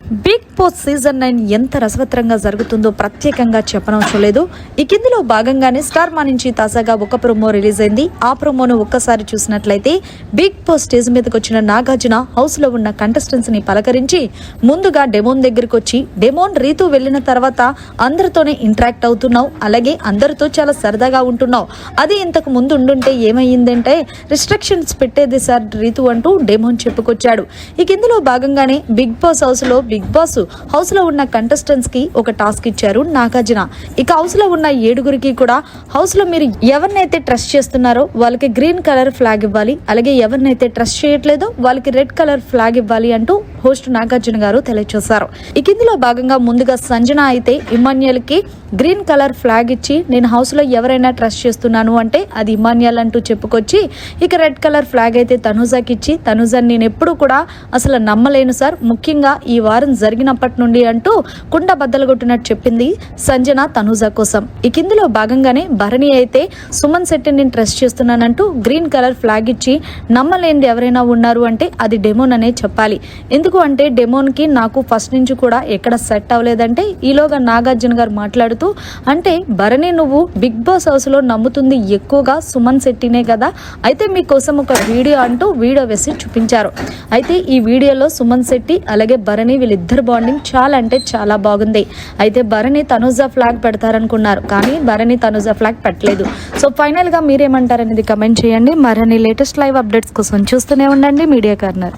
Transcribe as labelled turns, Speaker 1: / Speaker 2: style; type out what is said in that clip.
Speaker 1: Big boss season 9 ఎంత రసవత్రంగా జరుగుతుందో ప్రత్యేకంగా చెప్పనవసరం లేదు. ఈ కిందిలో భాగంగానే స్టార్ మా నుంచి తాజాగా ఒక ప్రోమో రిలీజ్ అయింది. ఆ ప్రోమోను ఒక్కసారి చూసినట్లయితే బిగ్ బాస్ స్టేజ్ మీదకి వచ్చిన నాగార్జున హౌస్ లో ఉన్న కంటెస్టెంట్స్ ని పలకరించి ముందుగా డెమోన్ దగ్గరికి వచ్చి, డెమోన్ రీతు వెళ్ళిన తర్వాత అందరితోనే ఇంటరాక్ట్ అవుతున్నావు, అలాగే అందరితో చాలా సరదాగా ఉంటున్నావు, అది ఇంతకు ముందు ఉండుంటే ఏమయ్యిందంటే రిస్ట్రిక్షన్స్ పెట్టేది సార్ రీతు అంటూ డెమోన్ చెప్పుకొచ్చాడు. ఈ కిందిలో భాగంగానే Bigg Boss Bigg Boss house లో ఉన్న కంటెస్టెంట్స్ కి ఒక టాస్క్ ఇచ్చారు నాగార్జున. ఇక హౌస్ లో ఉన్న 7గురికి కూడా హౌస్ లో మీరు ఎవరినైతే ట్రస్ట్ చేస్తున్నారో వాళ్ళకి గ్రీన్ కలర్ ఫ్లాగ్ ఇవ్వాలి, అలాగే ఎవరినైతే ట్రస్ట్ చేయట్లేదో వాళ్ళకి రెడ్ కలర్ ఫ్లాగ్ ఇవ్వాలి అంటూ హోస్ట్ నాగార్జున గారు తెలియజేశారు. ఈ కిందిలో భాగంగా ముందుగా సంజన అయితే ఇమాన్యుయల్ కి గ్రీన్ కలర్ ఫ్లాగ్ ఇచ్చి, నేను హౌస్ లో ఎవరైనా ట్రస్ట్ చేస్తున్నాను అంటే అది ఇమాన్యుయల్ అంటూ చెప్పుకొచ్చి, ఇక రెడ్ కలర్ ఫ్లాగ్ అయితే తనుజాకి ఇచ్చి, తనుజాని నేను ఎప్పుడు కూడా అసలు నమ్మలేను సార్, ముఖ్యంగా ఈ వారం జరిగినప్పటి నుండి అంటూ కుండ బద్దలు కొట్టినట్టు చెప్పింది సంజన తనుజా కోసం. ఈ కిందిలో భాగంగానే భరణి అయితే సుమన్ శెట్టి నేను ట్రస్ట్ చేస్తున్నానంటూ గ్రీన్ కలర్ ఫ్లాగ్ ఇచ్చి, నమ్మలేనిది ఎవరైనా ఉన్నారు అంటే అది డెమోన్ అనే చెప్పాలి, ఎందుకు అంటే డెమోన్ కి నాకు ఫస్ట్ నుంచి కూడా ఎక్కడ సెట్ అవ్వలేదంటే ఈలోగా నాగార్జున గారు మాట్లాడుతూ, అంటే భరణి నువ్వు బిగ్ బాస్ హౌస్ లో నమ్ముతుంది ఎక్కువగా సుమన్ శెట్టినే కదా, అయితే మీకోసం ఒక వీడియో అంటూ వీడియో వేసి చూపించారు. అయితే ఈ వీడియోలో సుమన్ శెట్టి అలాగే భరణి వీళ్ళిద్దరు బాండింగ్ చాలా అంటే చాలా బాగుంది. అయితే భరణి తనుజా ఫ్లాగ్ పెడతారనుకున్నారు, కానీ భరణి తనుజా ఫ్లాగ్ పెట్టలేదు. సో ఫైనల్ గా మీరేమంటారనేది కమెంట్ చేయండి. మరిన్ని లేటెస్ట్ లైవ్ అప్డేట్స్ కోసం చూస్తూనే ఉండండి మీడియా కార్నర్.